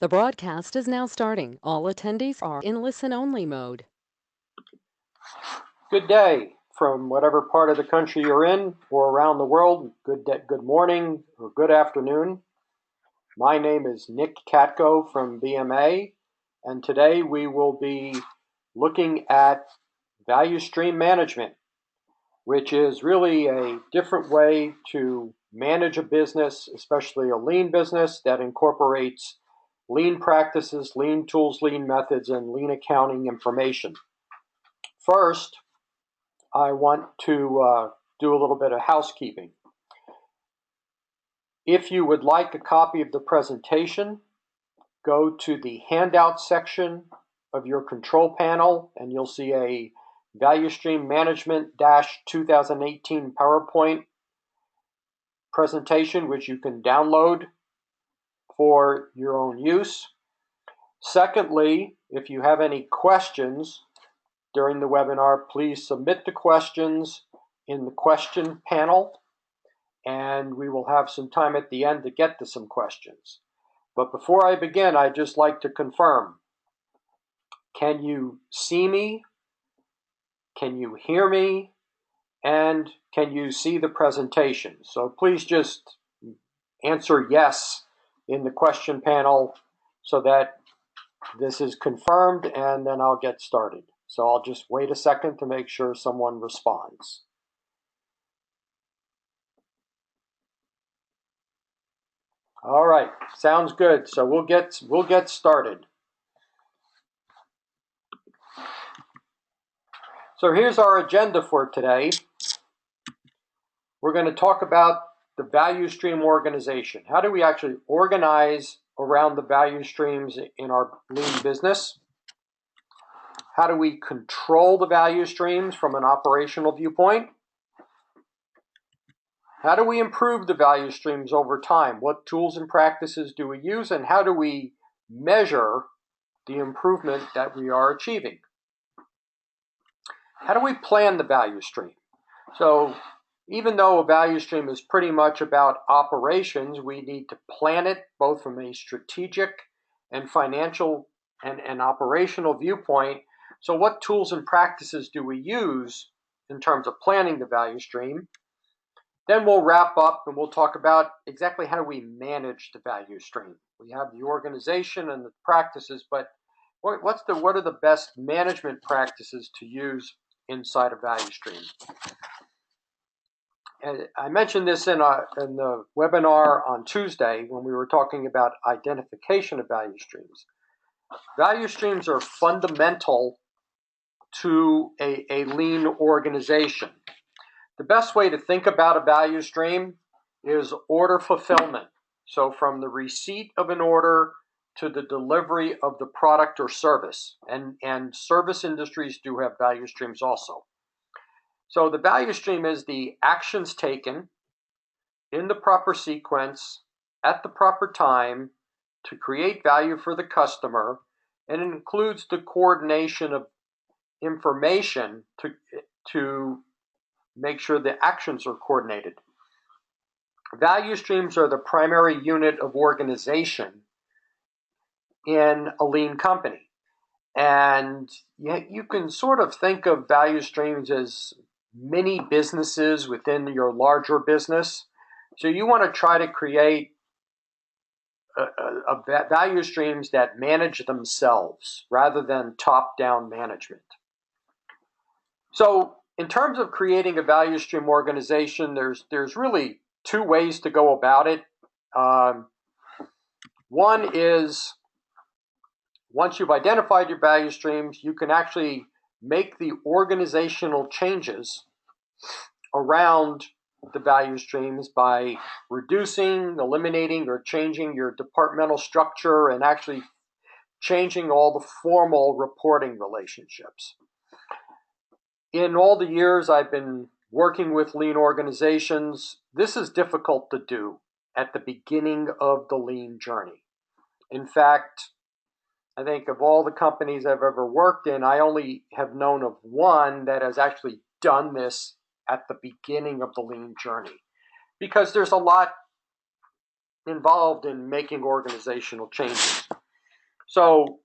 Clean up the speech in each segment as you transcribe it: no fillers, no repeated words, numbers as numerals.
The broadcast is now starting. All attendees are in listen-only mode. Good day from whatever part of the country you're in or around the world. Good morning or good afternoon. My name is Nick Katko from BMA, and today we will be looking at value stream management, which is really a different way to manage a business, especially a lean business that incorporates lean practices, lean tools, lean methods, and lean accounting information. First, I want to do a little bit of housekeeping. If you would like a copy of the presentation, go to the handout section of your control panel and you'll see a Value Stream Management-2018 PowerPoint presentation, which you can download for your own use. Secondly, if you have any questions during the webinar, please submit the questions in the question panel, and we will have some time at the end to get to some questions. But before I begin, I'd just like to confirm, can you see me? Can you hear me? And can you see the presentation? So please just answer yes in the question panel so that this is confirmed, and then I'll get started. So I'll just wait a second to make sure someone responds. All right, sounds good. So we'll get started. So here's our agenda for today. We're going to talk about the value stream organization. How do we actually organize around the value streams in our lean business? How do we control the value streams from an operational viewpoint? How do we improve the value streams over time? What tools and practices do we use, and how do we measure the improvement that we are achieving? How do we plan the value stream? So even though a value stream is pretty much about operations, we need to plan it both from a strategic and financial and operational viewpoint. So what tools and practices do we use in terms of planning the value stream? Then we'll wrap up and we'll talk about exactly how do we manage the value stream. We have the organization and the practices, but what are the best management practices to use inside a value stream? And I mentioned this in the webinar on Tuesday when we were talking about identification of value streams. Value streams are fundamental to a lean organization. The best way to think about a value stream is order fulfillment. So from the receipt of an order to the delivery of the product or service. And service industries do have value streams also. So the value stream is the actions taken in the proper sequence at the proper time to create value for the customer, and it includes the coordination of information to make sure the actions are coordinated. Value streams are the primary unit of organization in a lean company. And you can sort of think of value streams as mini businesses within your larger business. So you want to try to create value streams that manage themselves rather than top-down management. So in terms of creating a value stream organization, there's really two ways to go about it. One is, once you've identified your value streams, you can actually make the organizational changes around the value streams by reducing, eliminating, or changing your departmental structure and actually changing all the formal reporting relationships. In all the years I've been working with lean organizations, this is difficult to do at the beginning of the lean journey. In fact, I think of all the companies I've ever worked in, I only have known of one that has actually done this at the beginning of the lean journey, because there's a lot involved in making organizational changes. So,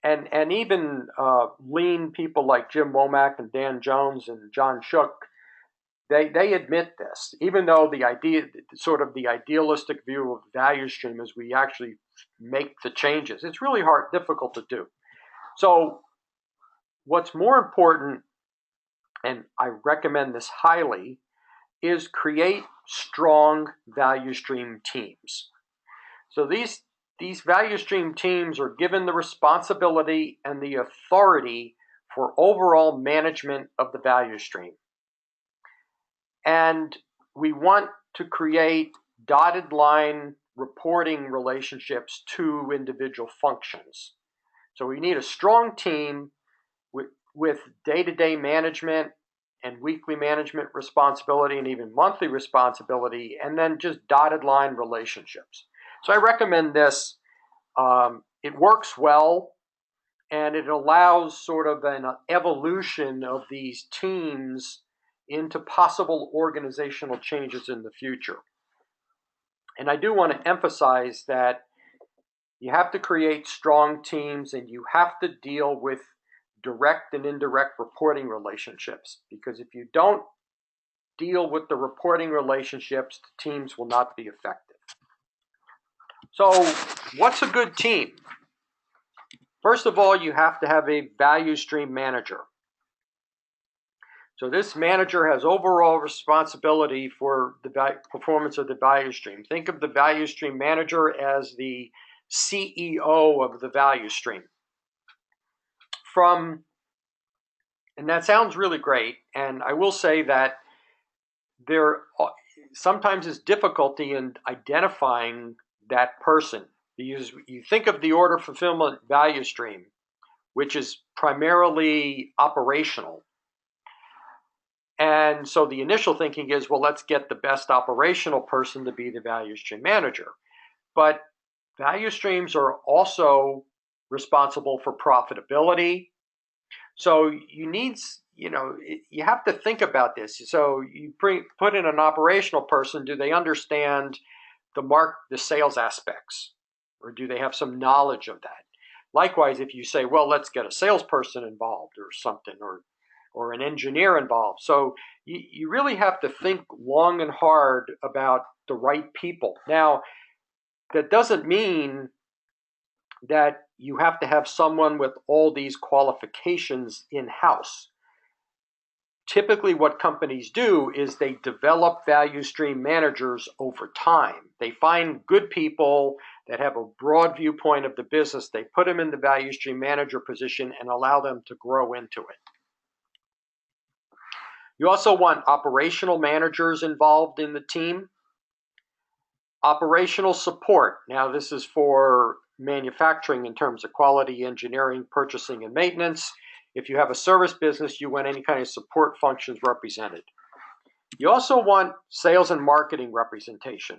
and even lean people like Jim Womack and Dan Jones and John Shook, they admit this, even though the idea, sort of the idealistic view of value stream is we actually make the changes. It's really difficult to do. So what's more important, and I recommend this highly, is create strong value stream teams. So these value stream teams are given the responsibility and the authority for overall management of the value stream. And we want to create dotted line reporting relationships to individual functions. So we need a strong team with day-to-day management and weekly management responsibility and even monthly responsibility, and then just dotted line relationships. So I recommend this. It works well, and it allows sort of an evolution of these teams into possible organizational changes in the future. And I do want to emphasize that you have to create strong teams and you have to deal with direct and indirect reporting relationships, because if you don't deal with the reporting relationships, the teams will not be effective. So what's a good team? First of all, you have to have a value stream manager. So this manager has overall responsibility for the performance of the value stream. Think of the value stream manager as the CEO of the value stream. And that sounds really great. And I will say that there sometimes is difficulty in identifying that person. You think of the order fulfillment value stream, which is primarily operational. And so the initial thinking is, well, let's get the best operational person to be the value stream manager. But value streams are also responsible for profitability. So you have to think about this. So you put in an operational person. Do they understand the sales aspects, or do they have some knowledge of that? Likewise, if you say, well, let's get a salesperson involved or something, or an engineer involved. So you really have to think long and hard about the right people. Now, that doesn't mean that you have to have someone with all these qualifications in-house. Typically, what companies do is they develop value stream managers over time. They find good people that have a broad viewpoint of the business. They put them in the value stream manager position and allow them to grow into it. You also want operational managers involved in the team. Operational support. Now, this is for manufacturing in terms of quality, engineering, purchasing, and maintenance. If you have a service business, you want any kind of support functions represented. You also want sales and marketing representation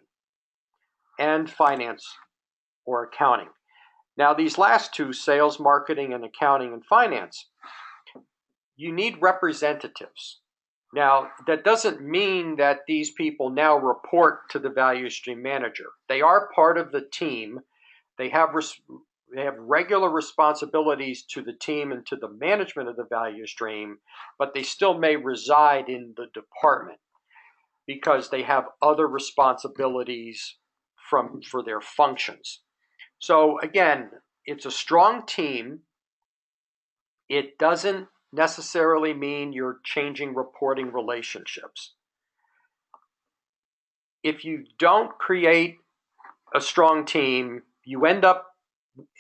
and finance or accounting. Now, these last two, sales, marketing, and accounting and finance, you need representatives. Now, that doesn't mean that these people now report to the value stream manager. They are part of the team. They have regular responsibilities to the team and to the management of the value stream, but they still may reside in the department because they have other responsibilities for their functions. So again, it's a strong team. It doesn't necessarily mean you're changing reporting relationships. If you don't create a strong team, you end up,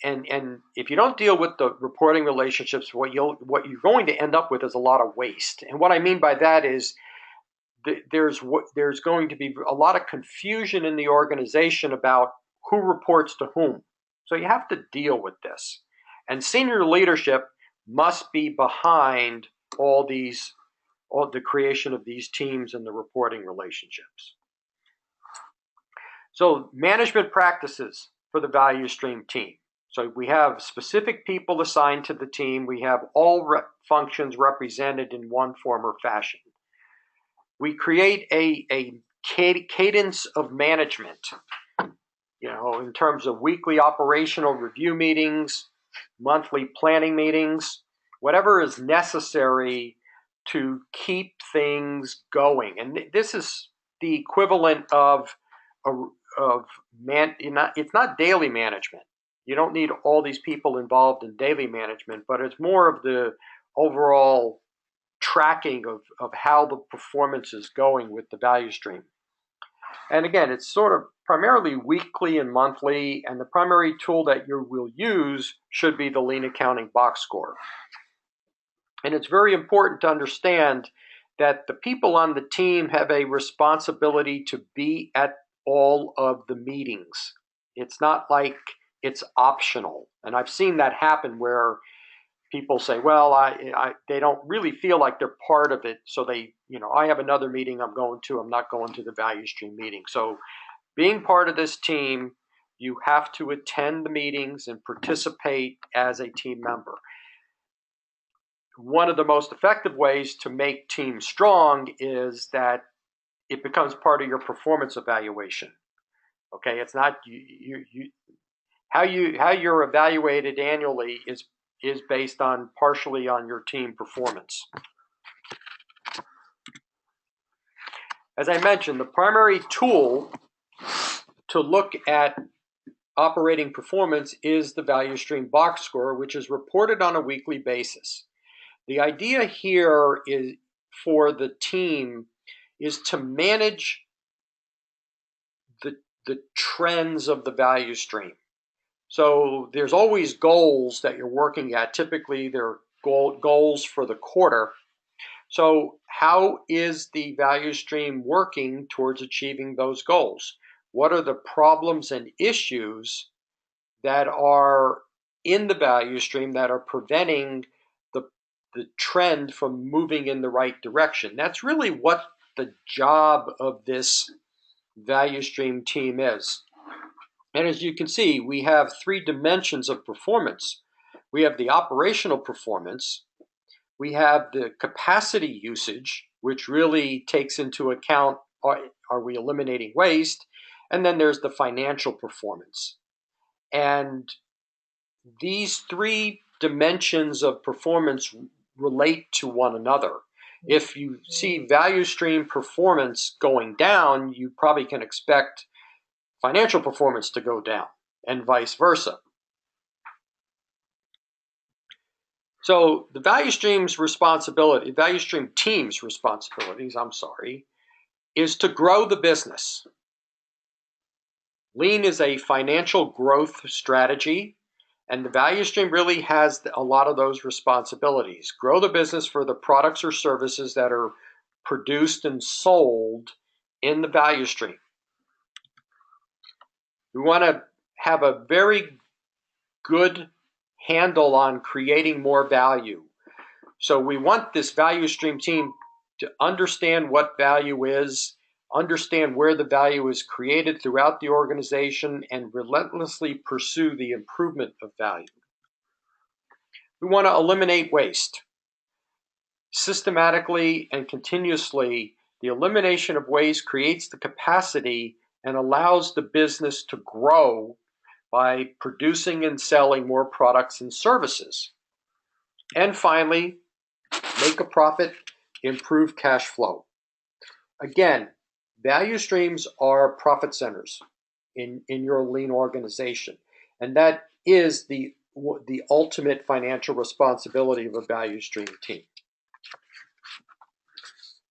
and if you don't deal with the reporting relationships, what you're going to end up with is a lot of waste. And what I mean by that is there's going to be a lot of confusion in the organization about who reports to whom. So you have to deal with this. And senior leadership must be behind all the creation of these teams and the reporting relationships. So management practices for the value stream team. So we have specific people assigned to the team. We have all functions represented in one form or fashion. We create a cadence of management. in terms of weekly operational review meetings, monthly planning meetings, whatever is necessary to keep things going. And this is the equivalent of it's not daily management. You don't need all these people involved in daily management, but it's more of the overall tracking of how the performance is going with the value stream. And again, it's sort of primarily weekly and monthly, and the primary tool that you will use should be the lean accounting box score. And it's very important to understand that the people on the team have a responsibility to be at all of the meetings. It's not like it's optional. And I've seen that happen where people say, well, they don't really feel like they're part of it. So I have another meeting I'm going to. I'm not going to the value stream meeting. So being part of this team, you have to attend the meetings and participate as a team member. One of the most effective ways to make teams strong is that it becomes part of your performance evaluation. Okay, it's not how you're evaluated annually is based on partially on your team performance. As I mentioned, the primary tool to look at operating performance is the value stream box score, which is reported on a weekly basis. The idea here is for the team is to manage the trends of the value stream. So there's always goals that you're working at. Typically, they're goals for the quarter. So how is the value stream working towards achieving those goals? What are the problems and issues that are in the value stream that are preventing the trend from moving in the right direction? That's really what the job of this value stream team is. And as you can see, we have three dimensions of performance. We have the operational performance, we have the capacity usage, which really takes into account are we eliminating waste, and then there's the financial performance. And these three dimensions of performance relate to one another. If you see value stream performance going down, you probably can expect financial performance to go down, and vice versa. So the value stream team's responsibilities, is to grow the business. Lean is a financial growth strategy, and the value stream really has a lot of those responsibilities. Grow the business for the products or services that are produced and sold in the value stream. We want to have a very good handle on creating more value. So we want this value stream team to understand what value is, understand where the value is created throughout the organization, and relentlessly pursue the improvement of value. We want to eliminate waste. Systematically and continuously, the elimination of waste creates the capacity and allows the business to grow by producing and selling more products and services. And finally, make a profit, improve cash flow. Again, value streams are profit centers in your lean organization. And that is the ultimate financial responsibility of a value stream team.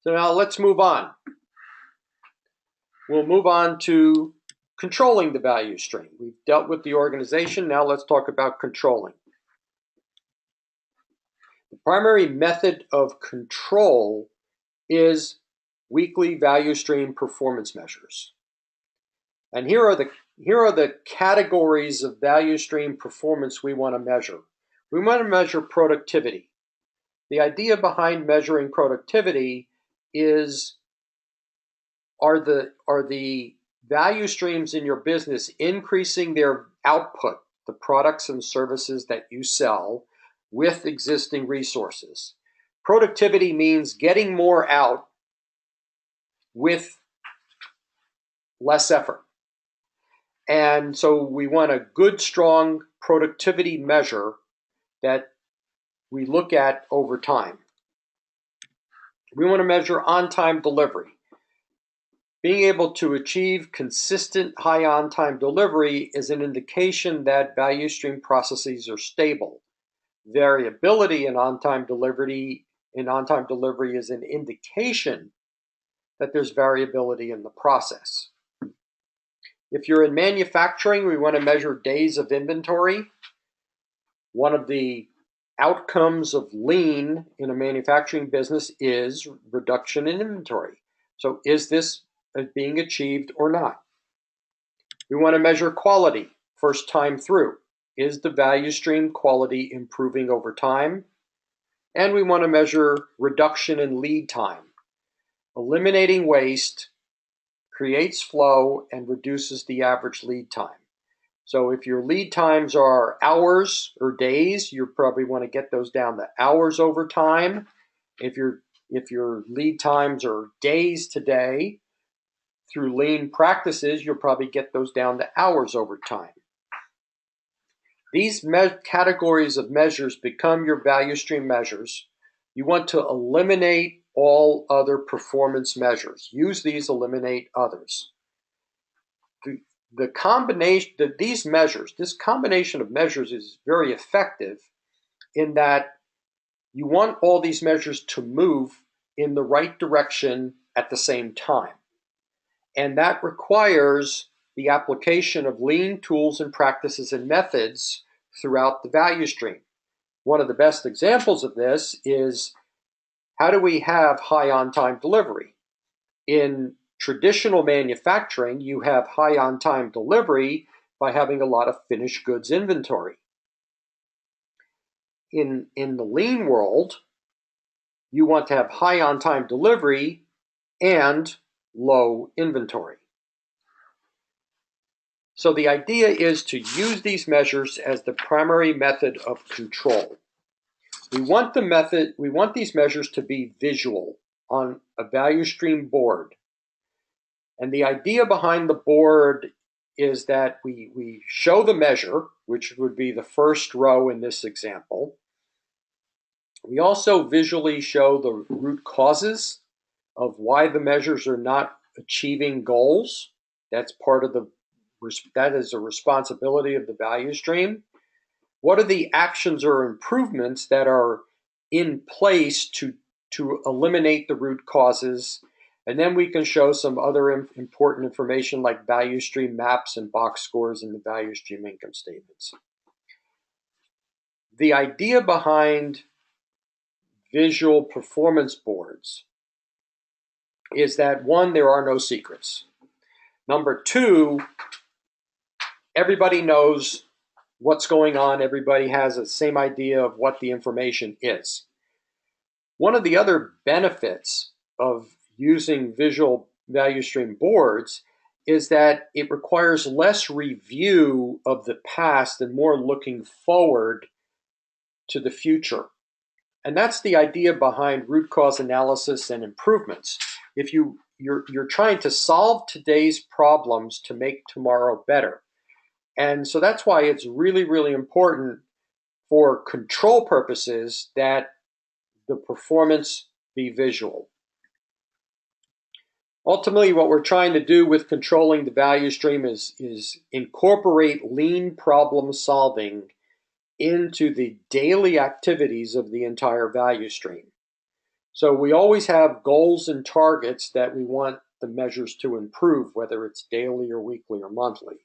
So now let's move on. We'll move on to controlling the value stream. We've dealt with the organization. Now let's talk about controlling. The primary method of control is weekly value stream performance measures. And here are the categories of value stream performance we want to measure. We want to measure productivity. The idea behind measuring productivity is are the value streams in your business increasing their output, the products and services that you sell, with existing resources. Productivity means getting more out with less effort. And so we want a good, strong productivity measure that we look at over time. We want to measure on-time delivery. Being able to achieve consistent high on-time delivery is an indication that value stream processes are stable. Variability in on-time delivery is an indication that there's variability in the process. If you're in manufacturing, we want to measure days of inventory. One of the outcomes of lean in a manufacturing business is reduction in inventory. So is this being achieved or not? We want to measure quality first time through. Is the value stream quality improving over time? And we want to measure reduction in lead time. Eliminating waste creates flow and reduces the average lead time. So if your lead times are hours or days, you probably want to get those down to hours over time. If your lead times are days to day, through lean practices, you'll probably get those down to hours over time. These categories of measures become your value stream measures. You want to eliminate all other performance measures. Use these, eliminate others. The combination of these measures, this combination of measures is very effective in that you want all these measures to move in the right direction at the same time. And that requires the application of lean tools and practices and methods throughout the value stream. One of the best examples of this is, how do we have high on-time delivery? In traditional manufacturing, you have high on-time delivery by having a lot of finished goods inventory. In the lean world, you want to have high on-time delivery and low inventory. So the idea is to use these measures as the primary method of control. We want these measures to be visual on a value stream board. And the idea behind the board is that we show the measure, which would be the first row in this example. We also visually show the root causes of why the measures are not achieving goals. That is a responsibility of the value stream. What are the actions or improvements that are in place to eliminate the root causes? And then we can show some other important information like value stream maps and box scores in the value stream income statements. The idea behind visual performance boards is that, one, there are no secrets. Number two, everybody knows what's going on. Everybody has the same idea of what the information is. One of the other benefits of using visual value stream boards is that it requires less review of the past and more looking forward to the future. And that's the idea behind root cause analysis and improvements. If you're trying to solve today's problems to make tomorrow better. And so that's why it's really, really important for control purposes that the performance be visual. Ultimately, what we're trying to do with controlling the value stream is incorporate lean problem solving into the daily activities of the entire value stream. So we always have goals and targets that we want the measures to improve, whether it's daily or weekly or monthly.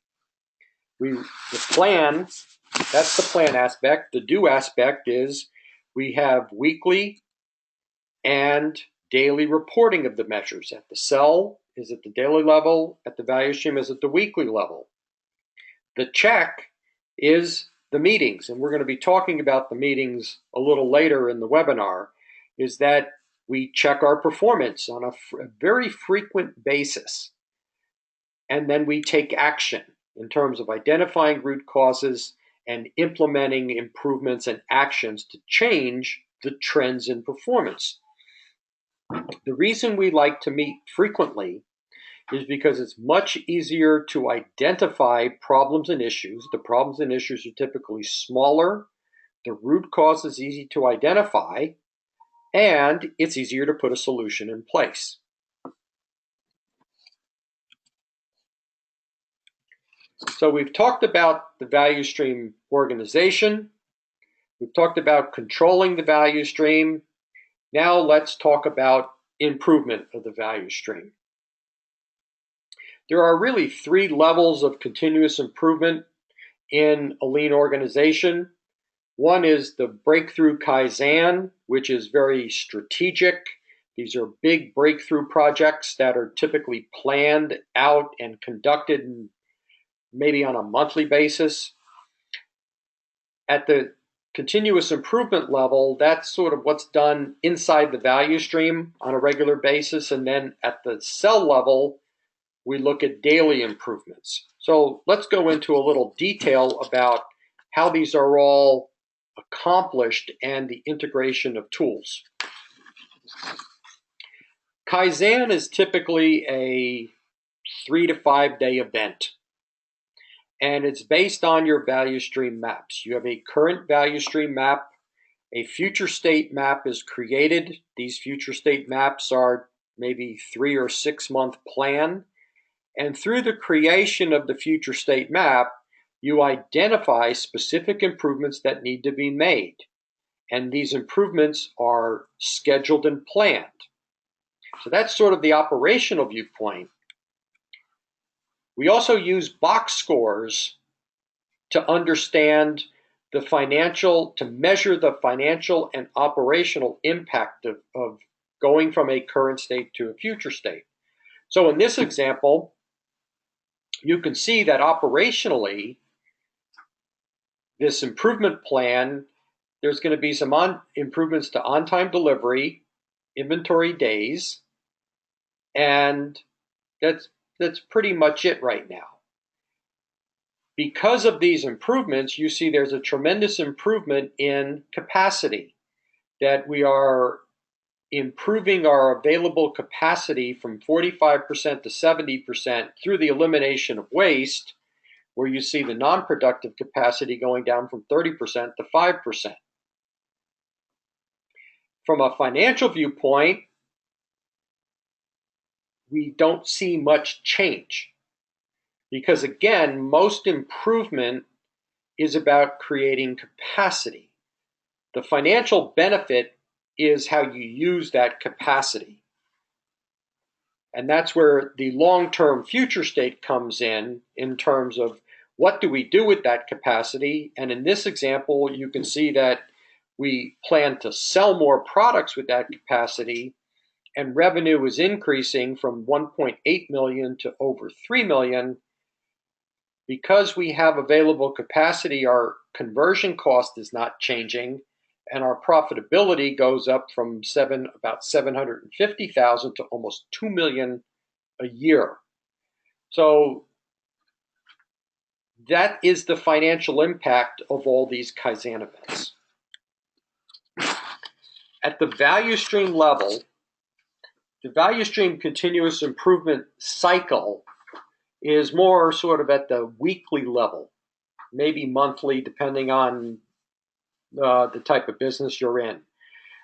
The plan, that's the plan aspect. The do aspect is we have weekly and daily reporting of the measures. At the cell is at the daily level, at the value stream is at the weekly level. The check is the meetings, and we're going to be talking about the meetings a little later in the webinar, is that we check our performance on a very frequent basis. And then we take action in terms of identifying root causes and implementing improvements and actions to change the trends in performance. The reason we like to meet frequently is because it's much easier to identify problems and issues. The problems and issues are typically smaller, the root cause is easy to identify, and it's easier to put a solution in place. So we've talked about the value stream organization. We've talked about controlling the value stream. Now let's talk about improvement of the value stream. There are really three levels of continuous improvement in a lean organization. One is the breakthrough Kaizen, which is very strategic. These are big breakthrough projects that are typically planned out and conducted maybe on a monthly basis. At the continuous improvement level, that's sort of what's done inside the value stream on a regular basis. And then at the cell level, we look at daily improvements. So let's go into a little detail about how these are all accomplished and the integration of tools. Kaizen is typically a 3 to 5 day event, and it's based on your value stream maps. You have a current value stream map, a future state map is created. These future state maps are maybe 3 or 6 month plan. And through the creation of the future state map, you identify specific improvements that need to be made. And these improvements are scheduled and planned. So that's sort of the operational viewpoint. We also use box scores to understand the financial, to measure the financial and operational impact of going from a current state to a future state. So in this example, you can see that operationally, this improvement plan, there's going to be some improvements to on-time delivery, inventory days, and that's pretty much it right now. Because of these improvements, you see there's a tremendous improvement in capacity, that we are improving our available capacity from 45% to 70% through the elimination of waste, where you see the non-productive capacity going down from 30% to 5%. From a financial viewpoint, we don't see much change because, again, most improvement is about creating capacity. The financial benefit is how you use that capacity. And that's where the long-term future state comes in terms of what do we do with that capacity. And in this example, you can see that we plan to sell more products with that capacity, and revenue is increasing from 1.8 million to over 3 million. Because we have available capacity, our conversion cost is not changing, and our profitability goes up from about 750,000 to almost 2 million a year. So that is the financial impact of all these Kaizen events. At the value stream level, the value stream continuous improvement cycle is more sort of at the weekly level, maybe monthly, depending on the type of business you're in.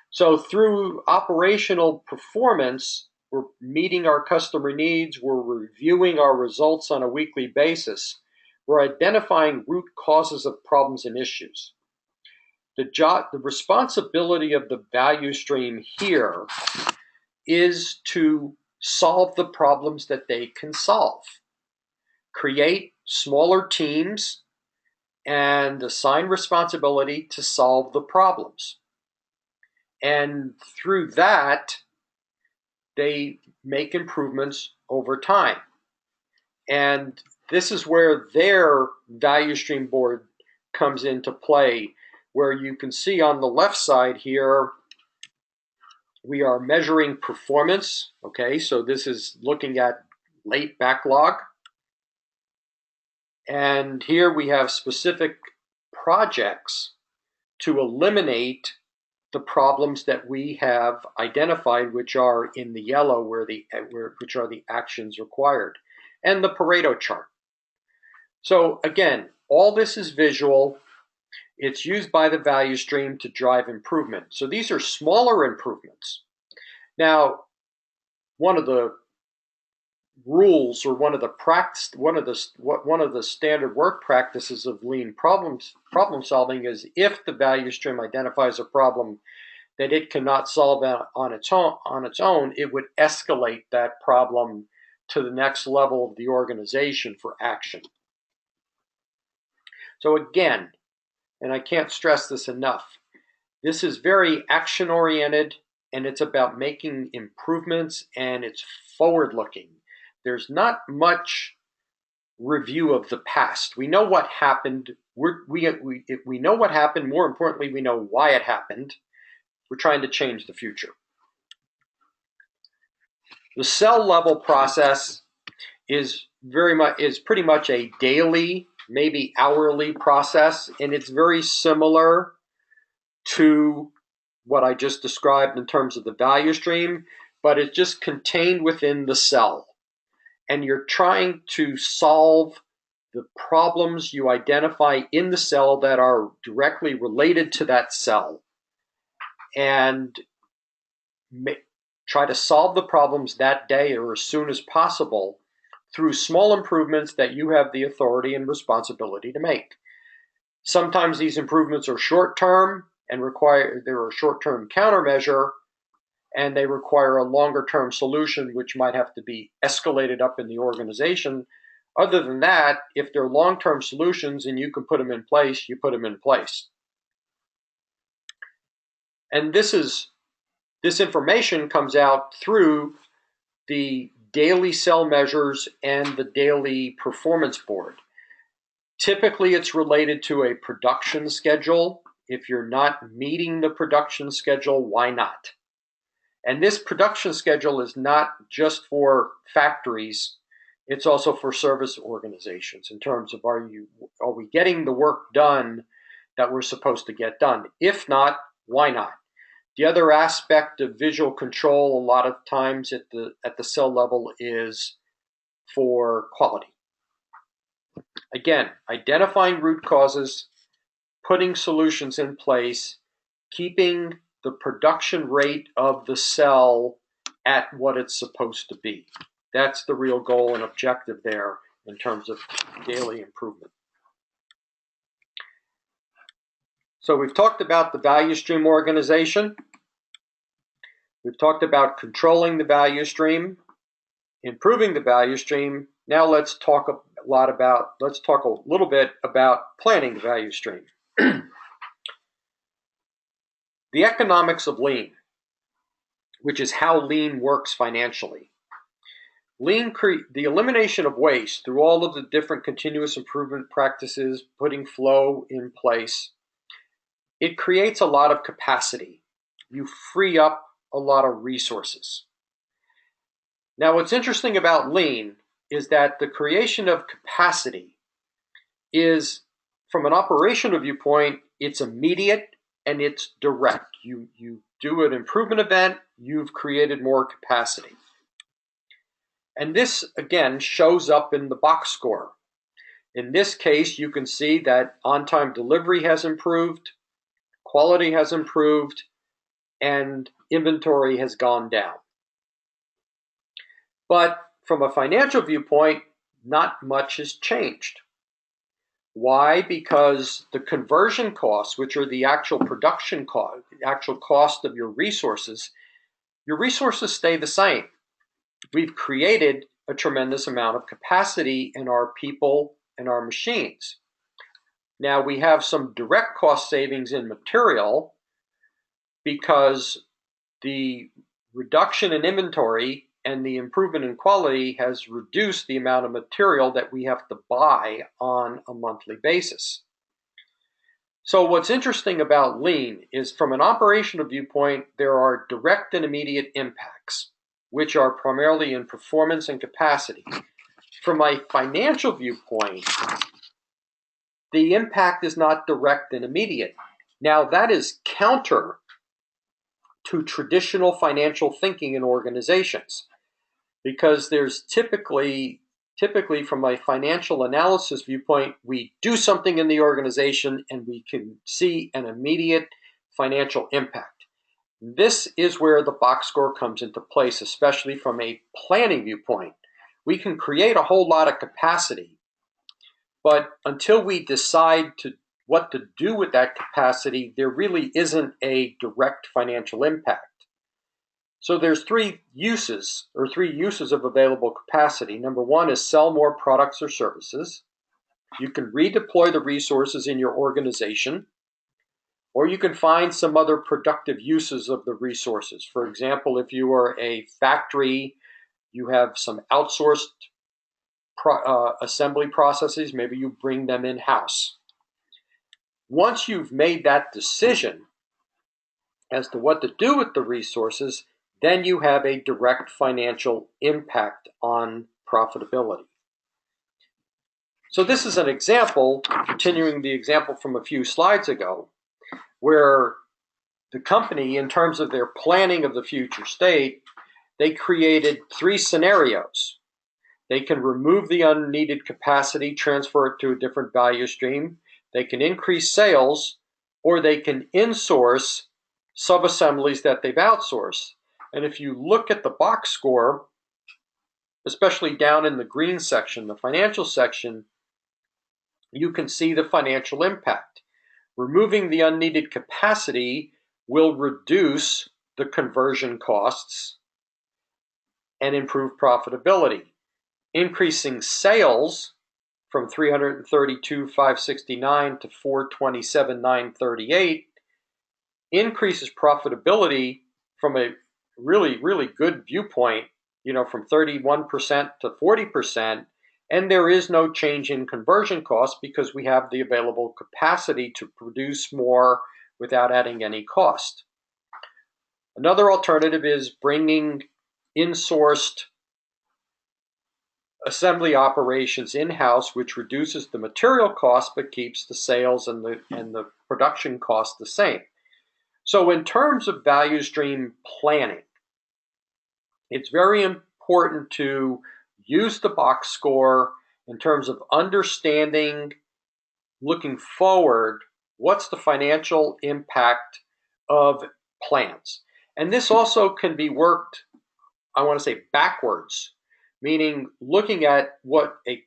So through operational performance, we're meeting our customer needs, we're reviewing our results on a weekly basis, we're identifying root causes of problems and issues. The responsibility of the value stream here is to solve the problems that they can solve. Create smaller teams and assign responsibility to solve the problems. And through that, they make improvements over time. And this is where their value stream board comes into play, where you can see on the left side here, we are measuring performance. Okay, so this is looking at late backlog. And here we have specific projects to eliminate the problems that we have identified, which are in the yellow, which are the actions required, and the Pareto chart. So again, all this is visual. It's used by the value stream to drive improvement. So these are smaller improvements. Now, one of the rules, or one of the standard work practices of lean problem solving is, if the value stream identifies a problem that it cannot solve on its own, it would escalate that problem to the next level of the organization for action. So again, and I can't stress this enough, this is very action oriented, and it's about making improvements, and it's forward looking. There's not much review of the past. We know what happened. We know what happened. More importantly, we know why it happened. We're trying to change the future. The cell level process is pretty much a daily, maybe hourly process, and it's very similar to what I just described in terms of the value stream, but it's just contained within the cell. And you're trying to solve the problems you identify in the cell that are directly related to that cell, and try to solve the problems that day or as soon as possible through small improvements that you have the authority and responsibility to make. Sometimes these improvements are short-term and they're a short-term countermeasure, and they require a longer-term solution, which might have to be escalated up in the organization. Other than that, if they're long-term solutions and you can put them in place, you put them in place. And this information comes out through the daily cell measures and the daily performance board. Typically, it's related to a production schedule. If you're not meeting the production schedule, why not? And this production schedule is not just for factories, it's also for service organizations, in terms of, are we getting the work done that we're supposed to get done? If not, why not? The other aspect of visual control a lot of times at the cell level is for quality. Again, identifying root causes, putting solutions in place, keeping the production rate of the cell at what it's supposed to be. That's the real goal and objective there in terms of daily improvement. So we've talked about the value stream organization. We've talked about controlling the value stream, improving the value stream. Now let's talk a little bit about planning the value stream. The economics of lean, which is how lean works financially. The elimination of waste through all of the different continuous improvement practices, putting flow in place, it creates a lot of capacity. You free up a lot of resources. Now, what's interesting about lean is that the creation of capacity is, from an operational viewpoint, it's immediate and it's direct. You do an improvement event, you've created more capacity. And this, again, shows up in the box score. In this case, you can see that on-time delivery has improved, quality has improved, and inventory has gone down. But from a financial viewpoint, not much has changed. Why? Because the conversion costs, which are the actual production cost, the actual cost of your resources stay the same. We've created a tremendous amount of capacity in our people and our machines. Now, we have some direct cost savings in material because the reduction in inventory and the improvement in quality has reduced the amount of material that we have to buy on a monthly basis. So what's interesting about lean is, from an operational viewpoint, there are direct and immediate impacts, which are primarily in performance and capacity. From a financial viewpoint, the impact is not direct and immediate. Now, that is counter to traditional financial thinking in organizations, because there's typically from a financial analysis viewpoint, we do something in the organization and we can see an immediate financial impact. This is where the box score comes into place, especially from a planning viewpoint. We can create a whole lot of capacity, but until we decide what to do with that capacity, there really isn't a direct financial impact. So there's three uses of available capacity. Number one is sell more products or services. You can redeploy the resources in your organization, or you can find some other productive uses of the resources. For example, if you are a factory, you have some outsourced assembly processes, maybe you bring them in-house. Once you've made that decision as to what to do with the resources, then you have a direct financial impact on profitability. So this is an example, continuing the example from a few slides ago, where the company, in terms of their planning of the future state, they created three scenarios. They can remove the unneeded capacity, transfer it to a different value stream. They can increase sales, or they can insource sub-assemblies that they've outsourced. And if you look at the box score, especially down in the green section, the financial section, you can see the financial impact. Removing the unneeded capacity will reduce the conversion costs and improve profitability. Increasing sales from 332,569 to 427,938 increases profitability from a really good viewpoint, from 31% to 40%, and there is no change in conversion costs because we have the available capacity to produce more without adding any cost. Another alternative is bringing insourced assembly operations in-house, which reduces the material cost but keeps the sales and the production cost the same. So in terms of value stream planning, it's very important to use the box score in terms of understanding, looking forward, what's the financial impact of plans. And this also can be worked, I want to say, backwards, meaning looking at what an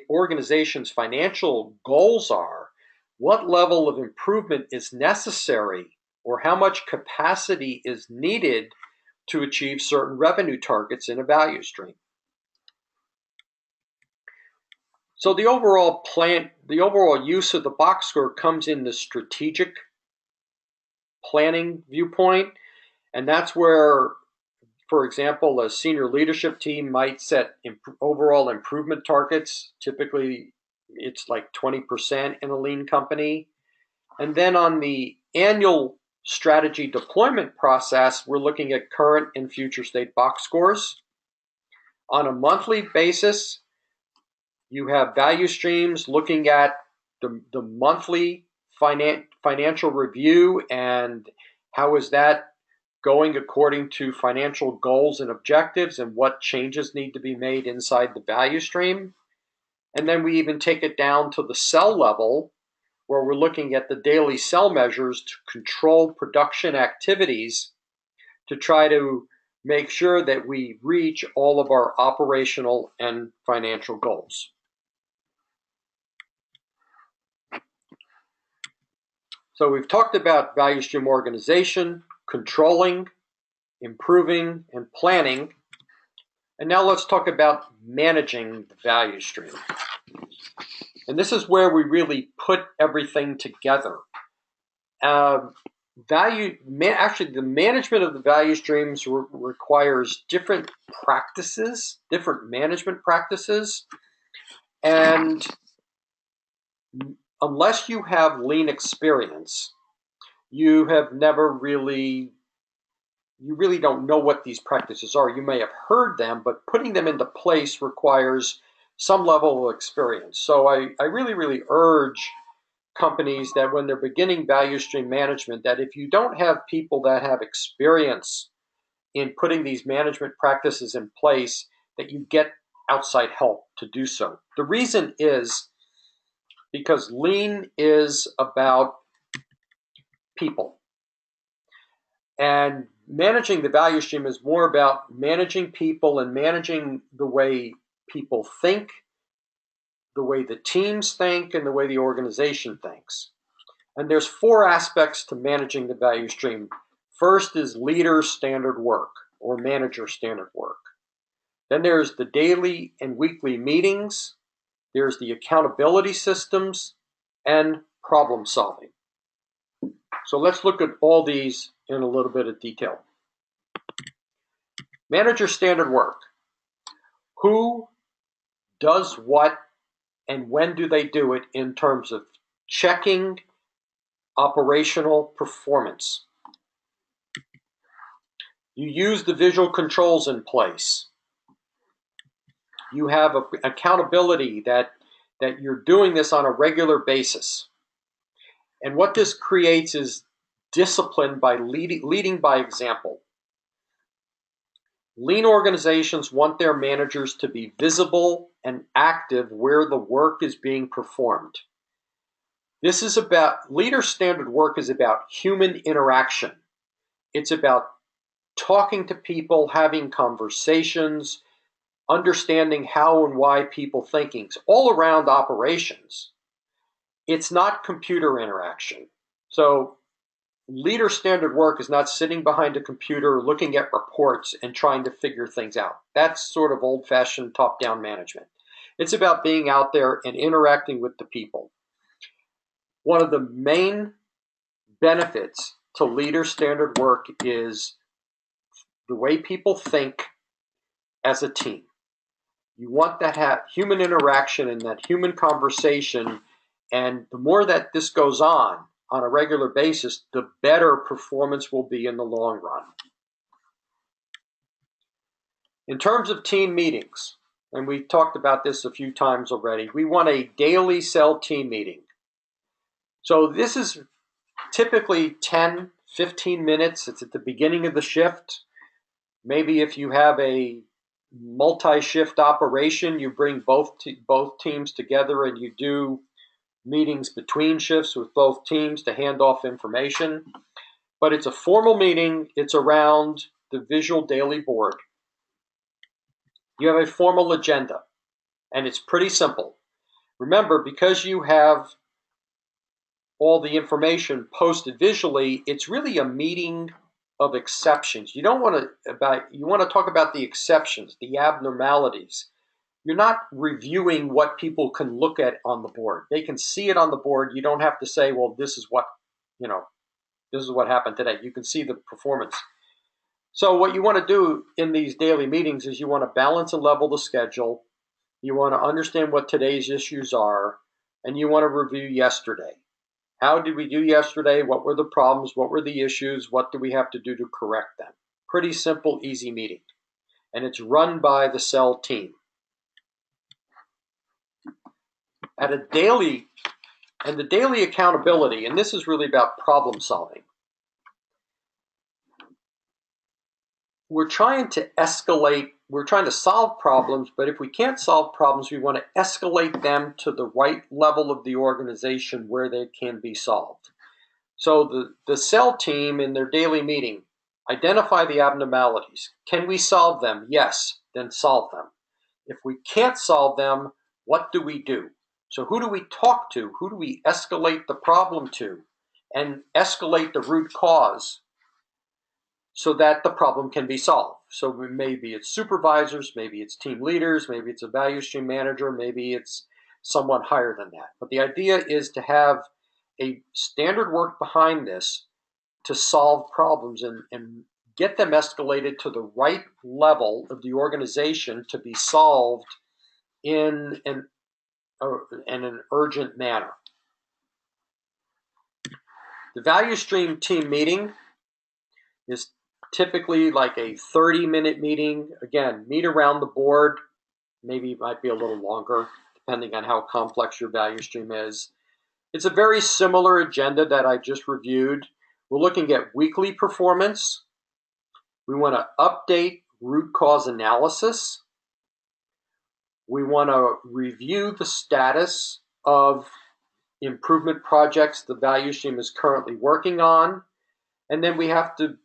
organization's financial goals are, what level of improvement is necessary, or how much capacity is needed to achieve certain revenue targets in a value stream. So the overall use of the box score comes in the strategic planning viewpoint, and that's where, for example, a senior leadership team might set overall improvement targets. Typically, it's like 20% in a lean company. And then on the annual strategy deployment process, we're looking at current and future state box scores. On a monthly basis, you have value streams looking at the monthly financial review and how is that going according to financial goals and objectives and what changes need to be made inside the value stream. And then we even take it down to the cell level, where we're looking at the daily cell measures to control production activities to try to make sure that we reach all of our operational and financial goals. So we've talked about value stream organization, controlling, improving, and planning. And now let's talk about managing the value stream. And this is where we really put everything together. Actually, the management of the value streams requires different practices, different management practices. And unless you have lean experience, you really don't know what these practices are. You may have heard them, but putting them into place requires some level of experience. So I really urge companies that when they're beginning value stream management, that if you don't have people that have experience in putting these management practices in place, that you get outside help to do so. The reason is because lean is about people. And managing the value stream is more about managing people and managing the way people think, the way the teams think, and the way the organization thinks. And there's four aspects to managing the value stream. First is leader standard work or manager standard work. Then there's the daily and weekly meetings. There's the accountability systems and problem solving. So let's look at all these in a little bit of detail. Manager standard work. Who does what and when do they do it in terms of checking operational performance? You use the visual controls in place. You have accountability that you're doing this on a regular basis. And what this creates is discipline by leading by example. Lean organizations want their managers to be visible and active where the work is being performed. This is about, leader standard work is about human interaction. It's about talking to people, having conversations, understanding how and why people thinking, all around operations. It's not computer interaction. So leader standard work is not sitting behind a computer looking at reports and trying to figure things out. That's sort of old-fashioned top-down management. It's about being out there and interacting with the people. One of the main benefits to leader standard work is the way people think as a team. You want that human interaction and that human conversation, and the more that this goes on a regular basis, the better performance will be in the long run. In terms of team meetings, and we've talked about this a few times already, we want a daily cell team meeting. So this is typically 10, 15 minutes. It's at the beginning of the shift. Maybe if you have a multi-shift operation, you bring both teams together and you do meetings between shifts with both teams to hand off information. But it's a formal meeting. It's around the visual daily board. You have a formal agenda, and it's pretty simple. Remember, because you have all the information posted visually, it's really a meeting of exceptions. You want to talk about the exceptions, the abnormalities. You're not reviewing what people can look at on the board. They can see it on the board. You don't have to say, well, this is what happened today. You can see the performance. So what you want to do in these daily meetings is you want to balance and level the schedule. You want to understand what today's issues are, and you want to review yesterday. How did we do yesterday? What were the problems? What were the issues? What do we have to do to correct them? Pretty simple, easy meeting. And it's run by the cell team. The daily accountability, and this is really about problem solving. We're trying to solve problems, but if we can't solve problems, we want to escalate them to the right level of the organization where they can be solved. So the cell team in their daily meeting identify the abnormalities. Can we solve them? Yes, then solve them. If we can't solve them, what do we do? So who do we talk to? Who do we escalate the problem to? And escalate the root cause so that the problem can be solved. So maybe it's supervisors, maybe it's team leaders, maybe it's a value stream manager, maybe it's someone higher than that. But the idea is to have a standard work behind this to solve problems and get them escalated to the right level of the organization to be solved in an urgent manner. The value stream team meeting is typically like a 30-minute meeting. Again, meet around the board. Maybe it might be a little longer, depending on how complex your value stream is. It's a very similar agenda that I just reviewed. We're looking at weekly performance. We want to update root cause analysis. We want to review the status of improvement projects the value stream is currently working on. And then we have to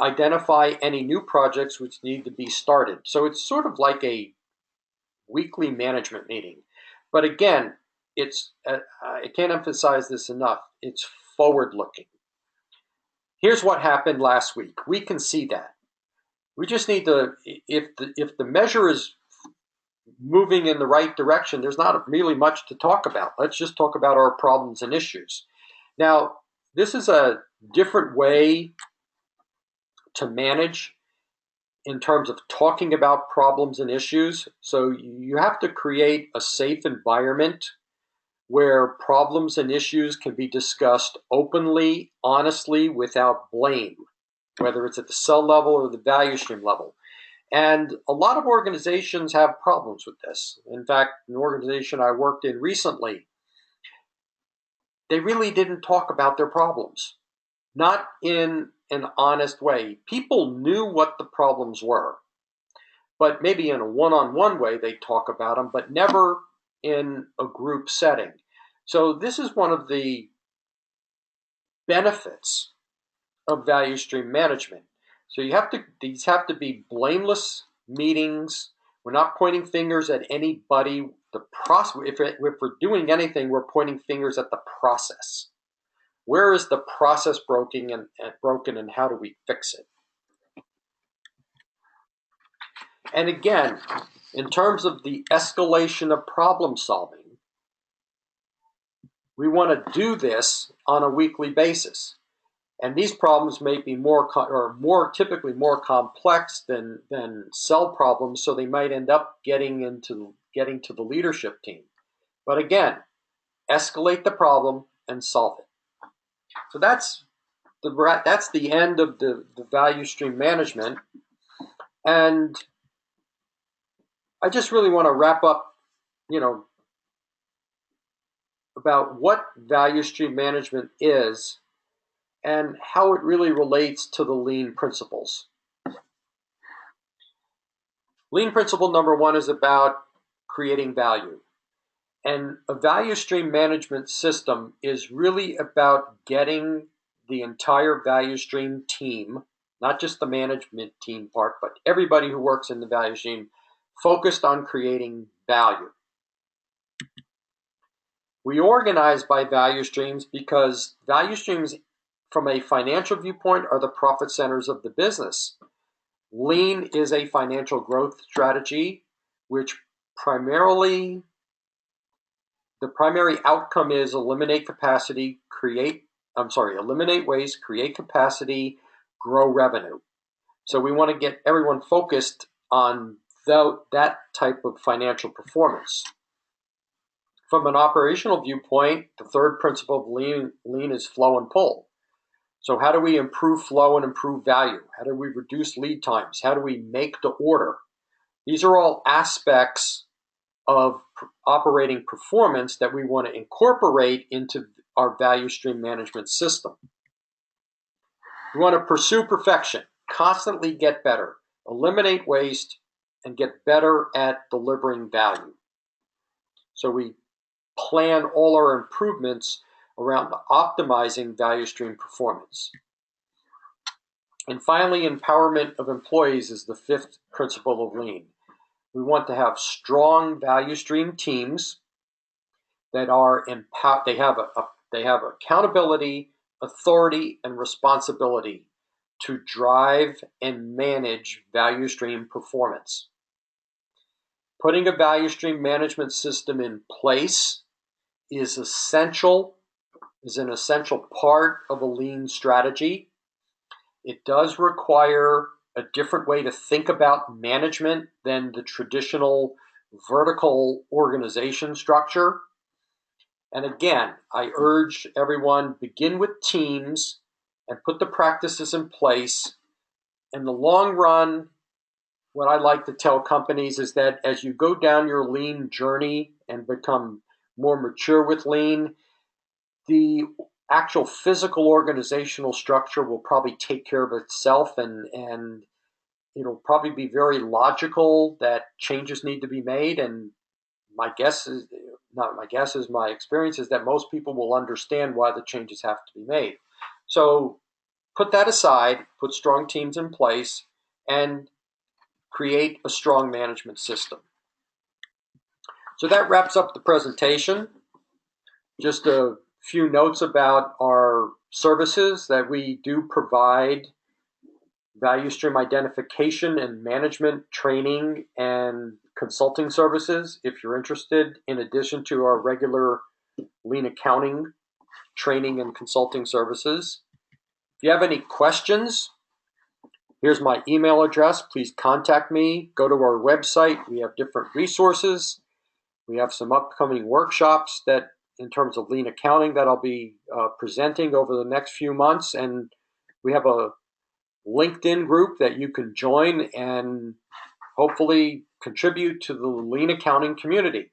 identify any new projects which need to be started. So it's sort of like a weekly management meeting. But again, I can't emphasize this enough. It's forward looking. Here's what happened last week. We can see that. We just need to, if the measure is moving in the right direction, there's not really much to talk about. Let's just talk about our problems and issues. Now, this is a different way to manage in terms of talking about problems and issues. So you have to create a safe environment where problems and issues can be discussed openly, honestly, without blame, whether it's at the cell level or the value stream level. And a lot of organizations have problems with this. In fact, an organization I worked in recently, they really didn't talk about their problems, not in an honest way. People knew what the problems were, but maybe in a one-on-one way they talk about them, but never in a group setting. So this is one of the benefits of value stream management. So these have to be blameless meetings. We're not pointing fingers at anybody. The process, if we're doing anything, we're pointing fingers at the process. Where is the process broken and how do we fix it? And again, in terms of the escalation of problem solving, we want to do this on a weekly basis. And these problems may be typically more complex than cell problems, so they might end up getting to the leadership team. But again, escalate the problem and solve it. So that's the end of the value stream management. And I just really want to wrap up, about what value stream management is and how it really relates to the lean principles. Lean principle number one is about creating value. And a value stream management system is really about getting the entire value stream team, not just the management team part, but everybody who works in the value stream, focused on creating value. We organize by value streams because value streams, from a financial viewpoint, are the profit centers of the business. Lean is a financial growth strategy, which the primary outcome is eliminate waste, create capacity, grow revenue. So we want to get everyone focused on that type of financial performance. From an operational viewpoint, the third principle of lean is flow and pull. So how do we improve flow and improve value? How do we reduce lead times? How do we make to order? These are all aspects of operating performance that we want to incorporate into our value stream management system. We want to pursue perfection, constantly get better, eliminate waste, and get better at delivering value. So we plan all our improvements around optimizing value stream performance. And finally, empowerment of employees is the fifth principle of lean. We want to have strong value stream teams that are they have accountability, authority, and responsibility to drive and manage value stream performance. Putting a value stream management system in place is an essential part of a lean strategy. It does require a different way to think about management than the traditional vertical organization structure. And again, I urge everyone, begin with teams and put the practices in place. In the long run, what I like to tell companies is that as you go down your lean journey and become more mature with lean. The actual physical organizational structure will probably take care of itself, and it'll probably be very logical that changes need to be made. And my guess is not my guess is my experience is that most people will understand why the changes have to be made. So put that aside, put strong teams in place, and create a strong management system. So that wraps up the presentation. Just a few notes about our services: that we do provide value stream identification and management training and consulting services if you're interested, in addition to our regular lean accounting training and consulting services. If you have any questions, here's my email address. Please contact me. Go to our website. We have different resources. We have some upcoming workshops that, in terms of lean accounting, that I'll be presenting over the next few months. And we have a LinkedIn group that you can join and hopefully contribute to the lean accounting community.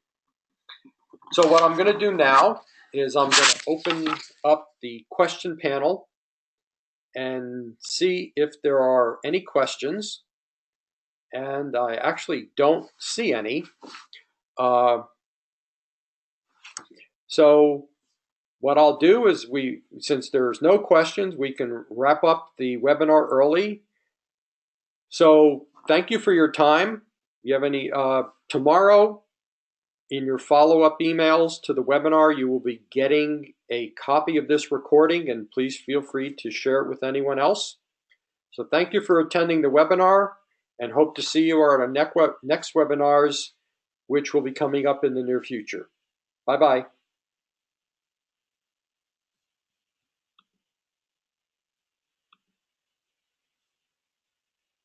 So what I'm going to do now is I'm going to open up the question panel and see if there are any questions. And I actually don't see any. So what I'll do is, since there's no questions, we can wrap up the webinar early. So thank you for your time. If you have any, tomorrow in your follow-up emails to the webinar, you will be getting a copy of this recording, and please feel free to share it with anyone else. So thank you for attending the webinar, and hope to see you at our next webinars, which will be coming up in the near future. Bye-bye.